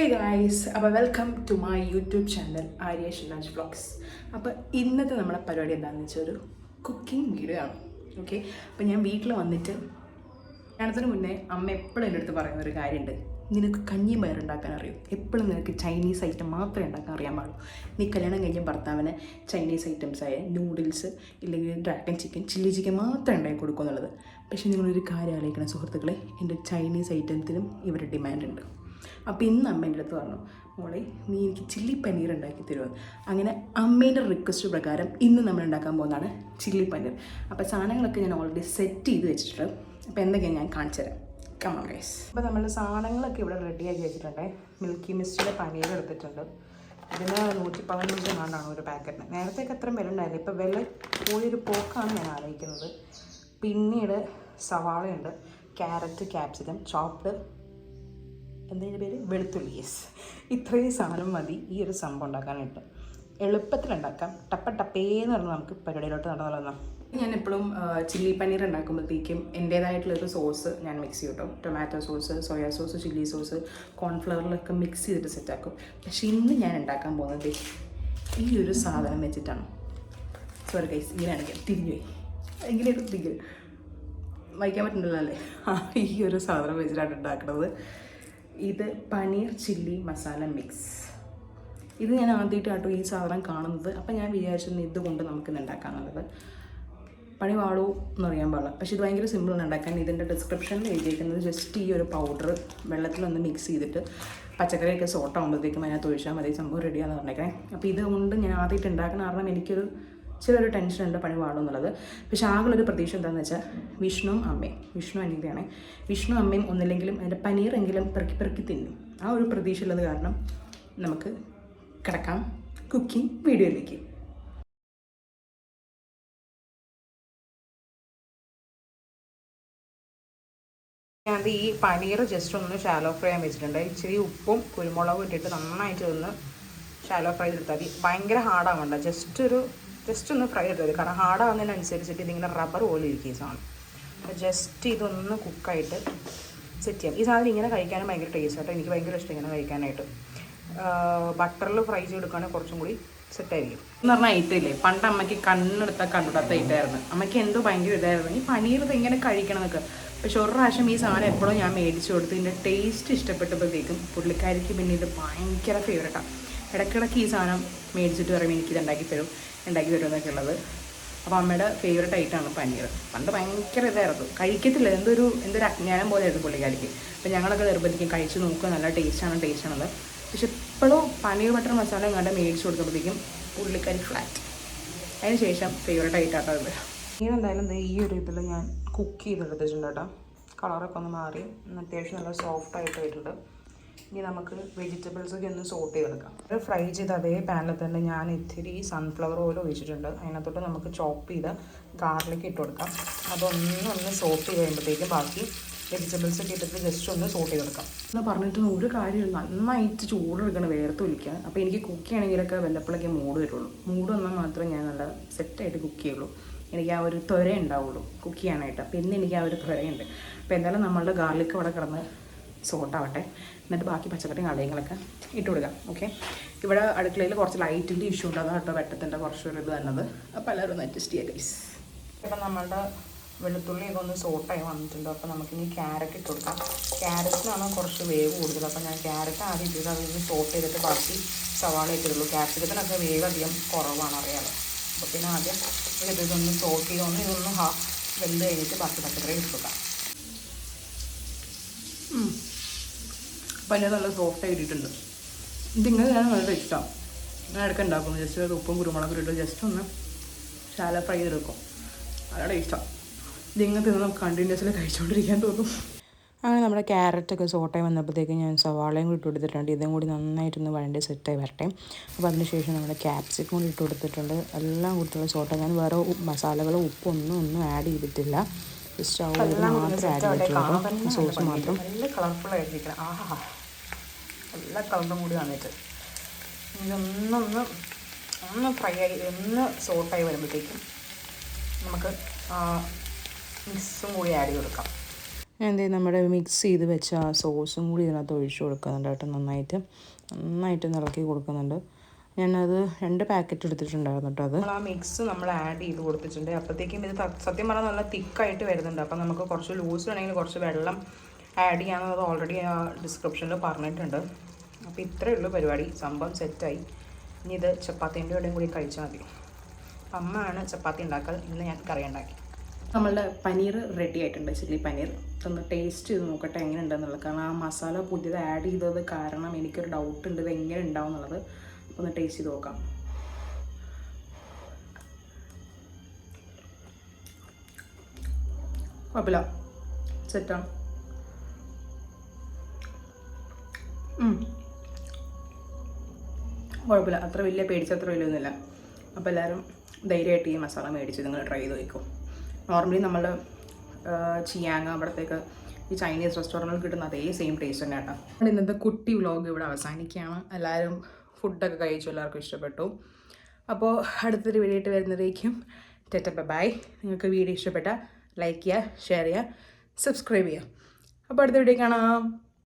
ഹേ guys, അപ്പോൾ welcome to my YouTube channel Arya Shinaj vlogs. അപ്പോൾ ഇന്നത്തെ നമ്മുടെ പരിപാടി എന്താണെന്ന് വെച്ചാൽ ഒരു കുക്കിംഗ് വീഡിയോ ആണ്. ഓക്കെ, അപ്പോൾ ഞാൻ വീട്ടിൽ വന്നിട്ട് കല്യാണത്തിന് മുന്നേ അമ്മ എപ്പോഴും എൻ്റെ അടുത്ത് പറയുന്ന ഒരു കാര്യമുണ്ട്. നിനക്ക് കഞ്ഞിയും പയറുണ്ടാക്കാൻ അറിയും, എപ്പോഴും നിനക്ക് ചൈനീസ് ഐറ്റം മാത്രമേ ഉണ്ടാക്കാൻ അറിയാൻ പാടുള്ളൂ. നീ കല്യാണം കഴിഞ്ഞ ഭർത്താവിന് ചൈനീസ് ഐറ്റംസായ നൂഡിൽസ് ഇല്ലെങ്കിൽ ഡ്രാഗൺ ചിക്കൻ, ചില്ലി ചിക്കൻ മാത്രമേ ഉണ്ടാക്കി കൊടുക്കും എന്നുള്ളത്. പക്ഷേ നിങ്ങളൊരു കാര്യം ആലോചിക്കണം സുഹൃത്തുക്കളെ, എൻ്റെ ചൈനീസ് ഐറ്റത്തിനും ഇവരുടെ ഡിമാൻഡ് ഉണ്ട്. അപ്പോൾ ഇന്ന് അമ്മ എൻ്റെ അടുത്ത് പറഞ്ഞു, മോളെ നീ എനിക്ക് ചില്ലി പനീർ ഉണ്ടാക്കി തരുമെന്ന്. അങ്ങനെ അമ്മേൻ്റെ റിക്വസ്റ്റ് പ്രകാരം ഇന്ന് നമ്മൾ ഉണ്ടാക്കാൻ പോകുന്നതാണ് ചില്ലി പനീർ. അപ്പോൾ സാധനങ്ങളൊക്കെ ഞാൻ ഓൾറെഡി സെറ്റ് ചെയ്ത് വെച്ചിട്ടുണ്ട്. അപ്പോൾ എന്തൊക്കെയാണ് ഞാൻ കാണിച്ചു തരാം. Come on guys. അപ്പോൾ നമ്മൾ സാധനങ്ങളൊക്കെ ഇവിടെ റെഡിയാക്കി വെച്ചിട്ടുണ്ട്. മിൽക്കി മിസ്റ്റിൻ്റെ പനീർ എടുത്തിട്ടുണ്ട്. ഇതിന് 115 എങ്ങാണ്ടാണ് ഒരു പാക്കറ്റിന്. നേരത്തേക്ക് അത്രയും വില ഉണ്ടായില്ല, ഇപ്പോൾ വില പോയൊരു പോക്കാണ് ഞാൻ ആലോചിക്കുന്നത്. പിന്നീട് സവാളയുണ്ട്, ക്യാരറ്റ്, ക്യാപ്സിക്കം, ചോപ്ഡ്, എന്തിൻ്റെ പേര്, വെളുത്തുള്ളി. യെസ്, ഇത്രയും സാധനം മതി ഈ ഒരു സംഭവം ഉണ്ടാക്കാനായിട്ട്. എളുപ്പത്തിലുണ്ടാക്കാം. ടപ്പേന്ന് പറഞ്ഞാൽ നമുക്ക് പരിപാടിയിലോട്ട് നടന്നതാണ്. ഞാൻ എപ്പോഴും ചില്ലി പനീർ ഉണ്ടാക്കുമ്പോഴത്തേക്കും എൻ്റേതായിട്ടുള്ളൊരു സോസ് ഞാൻ മിക്സ് ചെയ്യും കേട്ടോ. Tomato sauce, soya sauce, chilli sauce, കോൺഫ്ലവറിലൊക്കെ മിക്സ് ചെയ്തിട്ട് സെറ്റാക്കും. പക്ഷേ ഇന്ന് ഞാൻ ഉണ്ടാക്കാൻ പോകുന്നത് ഈ ഒരു സാധനം വെച്ചിട്ടാണ്. സോറി ഗൈസ്, ഇങ്ങനെയാണെങ്കിൽ തിരിഞ്ഞു പോയി, എങ്ങനെയൊക്കെ തിരിഞ്ഞു വയ്ക്കാൻ പറ്റുന്നില്ല അല്ലേ. ഈ ഒരു സാധനം വെച്ചിട്ടാണ് ഉണ്ടാക്കുന്നത്. ഇത് പനീർ ചില്ലി മസാല മിക്സ്. ഇത് ഞാൻ ആദ്യമായിട്ടാട്ടോ ഈ സാധനം കാണുന്നത്. അപ്പം ഞാൻ വിചാരിച്ചിരുന്നു ഇതുകൊണ്ട് നമുക്കിന്ന് ഉണ്ടാക്കാമെന്നുള്ളത്. പണി പാടൂ എന്നറിയാൻ പാടില്ല, പക്ഷേ ഇത് ഭയങ്കര സിമ്പിളാണ് ഉണ്ടാക്കാൻ. ഇതിൻ്റെ ഡിസ്ക്രിപ്ഷനിൽ എഴുതിയിരിക്കുന്നത് ജസ്റ്റ് ഈ ഒരു പൗഡർ വെള്ളത്തിലൊന്ന് മിക്സ് ചെയ്തിട്ട് പച്ചക്കറിയൊക്കെ സോട്ട് ആകുമ്പോഴത്തേക്കും അതിനകത്ത് ഒഴിച്ചാൽ മതി, സംഭവം റെഡിയാണെന്ന് പറഞ്ഞേക്കണേ. അപ്പോൾ ഇതുകൊണ്ട് ഞാൻ ആദ്യമായിട്ട് ഉണ്ടാക്കുന്ന കാരണം എനിക്കൊരു ചെറിയൊരു ടെൻഷനുണ്ട് പണി പാടും എന്നുള്ളത്. പക്ഷേ ആകെയൊരു പ്രതീക്ഷ എന്താണെന്ന് വെച്ചാൽ വിഷ്ണു അനിയത്തിയാണേ. വിഷ്ണു അമ്മയും ഒന്നില്ലെങ്കിലും അതിൻ്റെ പനീറെങ്കിലും പെറുക്കി തിന്നും. ആ ഒരു പ്രതീക്ഷ ഉള്ളത് കാരണം നമുക്ക് കിടക്കാം കുക്കിംഗ് വീഡിയോയിലേക്ക്. ഞാൻ ഈ പനീർ ജസ്റ്റ് ഒന്ന് ഷാലോ ഫ്രൈ ചെയ്യാൻ വെച്ചിട്ടുണ്ട്. ഇച്ചിരി ഉപ്പും കുരുമുളകും ഇട്ടിട്ട് നന്നായിട്ട് ഒന്ന് ഷാലോ ഫ്രൈ ചെയ്തെടുത്താൽ മതി. ഭയങ്കര ഹാർഡാവണ്ട, ജസ്റ്റ് ഒന്ന് ഫ്രൈ ചെയ്താൽ മതി. കാരണം ഹാർഡാവുന്നതിനനുസരിച്ചിട്ട് ഇതിങ്ങനെ റബ്ബർ പോലെ ഇരിക്കും ഈ സാധനം. അപ്പോൾ ജസ്റ്റ് ഇതൊന്ന് കുക്കായിട്ട് സെറ്റ് ചെയ്യാം. ഈ സാധനം ഇങ്ങനെ കഴിക്കാനും ഭയങ്കര ടേസ്റ്റ് ആട്ടോ. എനിക്ക് ഭയങ്കര ഇഷ്ടം ഇങ്ങനെ കഴിക്കാനായിട്ട്. ബട്ടറിൽ ഫ്രൈ ചെയ്തെടുക്കുകയാണെങ്കിൽ കുറച്ചും കൂടി സെറ്റായിരിക്കും എന്ന് പറഞ്ഞാൽ. ഐറ്റമില്ലേ, പണ്ട് അമ്മയ്ക്ക് കണ്ണെടുത്താൽ കണ്ടിടാത്ത ഐറ്റമായിരുന്നു. അമ്മയ്ക്ക് എന്തോ ഭയങ്കര ഇതായിരുന്നു ഈ പനീർ ഇങ്ങനെ കഴിക്കണം എന്നൊക്കെ. പക്ഷെ ഒരു പ്രാവശ്യം ഈ സാധനം എപ്പോഴും ഞാൻ മേടിച്ചു കൊടുത്ത് ഇതിൻ്റെ ടേസ്റ്റ് ഇഷ്ടപ്പെട്ടപ്പോഴത്തേക്കും പുള്ളിക്കാരിക്ക് പിന്നെ ഇത് ഭയങ്കര ഫേവറേറ്റാണ്. ഇടയ്ക്കിടയ്ക്ക് ഈ സാധനം മേടിച്ചിട്ട് പറയുമ്പോൾ എനിക്കിത് ഉണ്ടാക്കി തരും എന്നൊക്കെ ഉള്ളത്. അപ്പോൾ അമ്മയുടെ ഫേവറേറ്റ് ഐറ്റമാണ് പനീർ. പണ്ട് ഭയങ്കര ഇതായിരുന്നു, കഴിക്കത്തില്ല, എന്തൊരു അജ്ഞാനം പോലെയായിരുന്നു പുള്ളിക്കാരിക്ക്. അപ്പോൾ ഞങ്ങളൊക്കെ നിർബന്ധിക്കും കഴിച്ച് നോക്കുക, നല്ല ടേസ്റ്റാണത്. പക്ഷെ ഇപ്പോഴും പനീർ ബട്ടർ മസാല കണ്ട് മേടിച്ച് കൊടുക്കുമ്പോഴത്തേക്കും പുള്ളിക്കാരി ഫ്ലാറ്റ്. അതിന് ശേഷം ഫേവറേറ്റ് ആയിട്ടാട്ടോ ഇത്. ഇങ്ങനെ എന്തായാലും ഈ ഒരു ഇതിൽ ഞാൻ കുക്ക് ചെയ്തെടുത്തിട്ടുണ്ട് കേട്ടോ. കളറൊക്കെ ഒന്ന് മാറി അത്യാവശ്യം നല്ല സോഫ്റ്റ് ആയിട്ടുണ്ട്. ഇനി നമുക്ക് വെജിറ്റബിൾസൊക്കെ ഒന്ന് സോട്ട് ചെയ്തെടുക്കാം. അത് ഫ്രൈ ചെയ്ത് അതേ പാനിൽ തന്നെ ഞാൻ ഇത്തിരി സൺഫ്ലവർ ഓയിൽ ഒഴിച്ചിട്ടുണ്ട്. അതിനകത്തോട്ട് നമുക്ക് ചോപ്പ് ചെയ്ത് ഗാർലിക്ക് ഇട്ട് കൊടുക്കാം. അതൊന്ന് സോട്ട് ചെയ്ത് കഴിയുമ്പോഴത്തേക്കും ബാക്കി വെജിറ്റബിൾസൊക്കെ ഇട്ടിട്ട് ജസ്റ്റ് ഒന്ന് സോട്ട് ചെയ്തെടുക്കാം. എന്ന് പറഞ്ഞിട്ട് ഒരു കാര്യം, നന്നായിട്ട് ചൂടെടുക്കണം, വേർത്ത് ഒലിക്കാൻ. അപ്പോൾ എനിക്ക് കുക്ക് ചെയ്യണമെങ്കിലൊക്കെ വല്ലപ്പോഴൊക്കെ മൂഡ് വരുള്ളൂ. മൂഡ് വന്നാൽ മാത്രമേ ഞാൻ നല്ല സെറ്റായിട്ട് കുക്ക് ചെയ്യുള്ളൂ. എനിക്ക് ആ ഒരു ത്വര ഉണ്ടാവുള്ളൂ കുക്ക് ചെയ്യാനായിട്ട്. അപ്പോൾ ഇന്ന് എനിക്ക് ആ ഒരു ത്വരയുണ്ട്. അപ്പോൾ എന്തായാലും നമ്മളുടെ ഗാർലിക്ക് അവിടെ കിടന്ന് സോട്ടാവട്ടെ. എന്നിട്ട് ബാക്കി പച്ചക്കറിയും കളയങ്ങളൊക്കെ ഇട്ട് കൊടുക്കാം. ഓക്കെ, ഇവിടെ അടുക്കളയിൽ കുറച്ച് ലൈറ്റിൻ്റെ ഇഷ്യൂ ഉണ്ട്, അതാണ് കേട്ടോ വെട്ടത്തിൻ്റെ കുറച്ചൊരു ഇത് തന്നത്. അപ്പോൾ എല്ലാവരും ഒന്ന് അഡ്ജസ്റ്റ് ചെയ്യുക ഗൈസ്. ഇപ്പം നമ്മളുടെ വെളുത്തുള്ളി ഇതൊന്ന് സോട്ടായി വന്നിട്ടുണ്ട്. അപ്പോൾ നമുക്കിനി ക്യാരറ്റ് ഇട്ട് കൊടുക്കാം. ക്യാരറ്റിനാണ് കുറച്ച് വേവ് കൂടുതൽ. അപ്പോൾ ഞാൻ ക്യാരറ്റ് ആദ്യം ഇട്ടിട്ട് അതൊന്ന് സോട്ട് ചെയ്തിട്ട് ബാക്കി സവാള ഇട്ടിട്ടുള്ളൂ. ക്യാപ്സിക്കത്തിനൊക്കെ വേവ് അധികം കുറവാണ്, അറിയാമല്ലോ. അപ്പോൾ പിന്നെ ആദ്യം ഇതൊന്ന് സോട്ട് ചെയ്തൊന്ന് ഇതൊന്ന് വെന്ത് കഴിഞ്ഞിട്ട് ബാക്കി പച്ചക്കറി ഇട്ട് കൊടുക്കാം. പനീർ നല്ല സോഫ്റ്റ് ആയിട്ടിട്ടുണ്ട്. ഇതിങ്ങനെ ഞാൻ വളരെ ഇഷ്ടമാണ്. ഞാൻ ഇടയ്ക്ക് ഉണ്ടാക്കും. ജസ്റ്റ് ഒരു ഉപ്പും കുരുമുളകും ഇട്ട് ജസ്റ്റ് ഒന്ന് ശാല ഫ്രൈ ചെയ്തെടുക്കും. വളരെ ഇഷ്ടം. ഇതിങ്ങനെ തിന്ന് നമുക്ക് കണ്ടിന്യൂസിൽ കഴിച്ചുകൊണ്ടിരിക്കാൻ തോന്നും. അങ്ങനെ നമ്മുടെ ക്യാരറ്റൊക്കെ സോട്ടായി വന്നപ്പോഴത്തേക്ക് ഞാൻ സവാളയും കൂടി ഇട്ട് കൊടുത്തിട്ടുണ്ട്. ഇതും കൂടി നന്നായിട്ടൊന്ന് വഴണ്ടി സെറ്റായി വരട്ടെ. അപ്പോൾ അതിന് ശേഷം നമ്മുടെ ക്യാപ്സിക്കം കൂടി ഇട്ട് കൊടുത്തിട്ടുണ്ട്. എല്ലാം കൊടുത്തുള്ള സോട്ടായി. ഞാൻ വേറെ മസാലകളോ ഉപ്പൊന്നും ആഡ് ചെയ്തിട്ടില്ല. ജസ്റ്റ് ആ ഒരു മാത്രം ആഡ് ചെയ്തിട്ടുള്ളൂ, സോസ് മാത്രം. നല്ല കളർഫുൾ ആയിരിക്കണം. ആഹാ, എല്ലാ കളറും കൂടി വന്നിട്ട് ഇതൊന്ന് ഫ്രൈ ആയി ഒന്ന് സോട്ടായി വരുമ്പോഴത്തേക്കും നമുക്ക് മിക്സും കൂടി ആഡ് ചെയ്ത് കൊടുക്കാം. നമ്മുടെ മിക്സ് ചെയ്ത് വെച്ച ആ സോസും കൂടി ഇതിനകത്ത് ഒഴിച്ച് കൊടുക്കുന്നുണ്ട് കേട്ടോ. നന്നായിട്ട് ഇളക്കി കൊടുക്കുന്നുണ്ട്. ഞാനത് 2 പാക്കറ്റ് എടുത്തിട്ടുണ്ടായിരുന്നു കേട്ടോ. അത് നമ്മൾ ആ മിക്സ് നമ്മൾ ആഡ് ചെയ്ത് കൊടുത്തിട്ടുണ്ട്. അപ്പോഴത്തേക്കും ഇത് സത്യം പറഞ്ഞാൽ നല്ല തിക്കായിട്ട് വരുന്നുണ്ട്. അപ്പം നമുക്ക് കുറച്ച് ലൂസ് വേണമെങ്കിൽ കുറച്ച് വെള്ളം ആഡ് ചെയ്യാമെന്നത് ഓൾറെഡി ആ ഡിസ്ക്രിപ്ഷനിൽ പറഞ്ഞിട്ടുണ്ട്. അപ്പോൾ ഇത്രയേ ഉള്ളൂ പരിപാടി. സംഭവം സെറ്റായി. ഇനി ഇത് ചപ്പാത്തിൻ്റെ കൂടെയും കൂടി കഴിച്ചാൽ മതി. അമ്മയാണ് ചപ്പാത്തി ഉണ്ടാക്കൽ, ഇന്ന് ഞാൻ കറി ഉണ്ടാക്കി. നമ്മളുടെ പനീർ റെഡി ആയിട്ടുണ്ട്, ചില്ലി പനീർ. ഒന്ന് ടേസ്റ്റ് ചെയ്ത് നോക്കട്ടെ എങ്ങനെ ഉണ്ടെന്നുള്ളത്. കാരണം ആ മസാല പുതിയത് ആഡ് ചെയ്തത് കാരണം എനിക്കൊരു ഡൗട്ട് ഉണ്ട് ഇത് എങ്ങനെ ഉണ്ടാവും എന്നുള്ളത്. ഒന്ന് ടേസ്റ്റ് ചെയ്ത് നോക്കാം. കുഴപ്പമില്ല, സെറ്റാണ്. കുഴപ്പമില്ല, അത്ര വലിയ പേടിച്ചത്ര വലിയൊന്നുമില്ല. അപ്പോൾ എല്ലാവരും ധൈര്യമായിട്ട് ഈ മസാല മേടിച്ച് നിങ്ങൾ ട്രൈ ചെയ്ത് വയ്ക്കും. നോർമലി നമ്മൾ ചിയാങ് അവിടത്തേക്ക് ഈ ചൈനീസ് റെസ്റ്റോറൻറ്റിൽ കിട്ടുന്ന അതേ സെയിം ടേസ്റ്റ് തന്നെ കേട്ടോ. ഇന്നത്തെ കുട്ടി വ്ലോഗ് ഇവിടെ അവസാനിക്കുകയാണ്. എല്ലാവരും ഫുഡൊക്കെ കഴിച്ചു, എല്ലാവർക്കും ഇഷ്ടപ്പെട്ടു. അപ്പോൾ അടുത്തൊരു വീഡിയോ ആയിട്ട് വരുന്നതേക്കും ബൈ. നിങ്ങൾക്ക് വീഡിയോ ഇഷ്ടപ്പെട്ടാൽ ലൈക്ക് ചെയ്യുക, ഷെയർ ചെയ്യുക, സബ്സ്ക്രൈബ് ചെയ്യുക. അപ്പോൾ അടുത്ത വീഡിയോ കാണാം.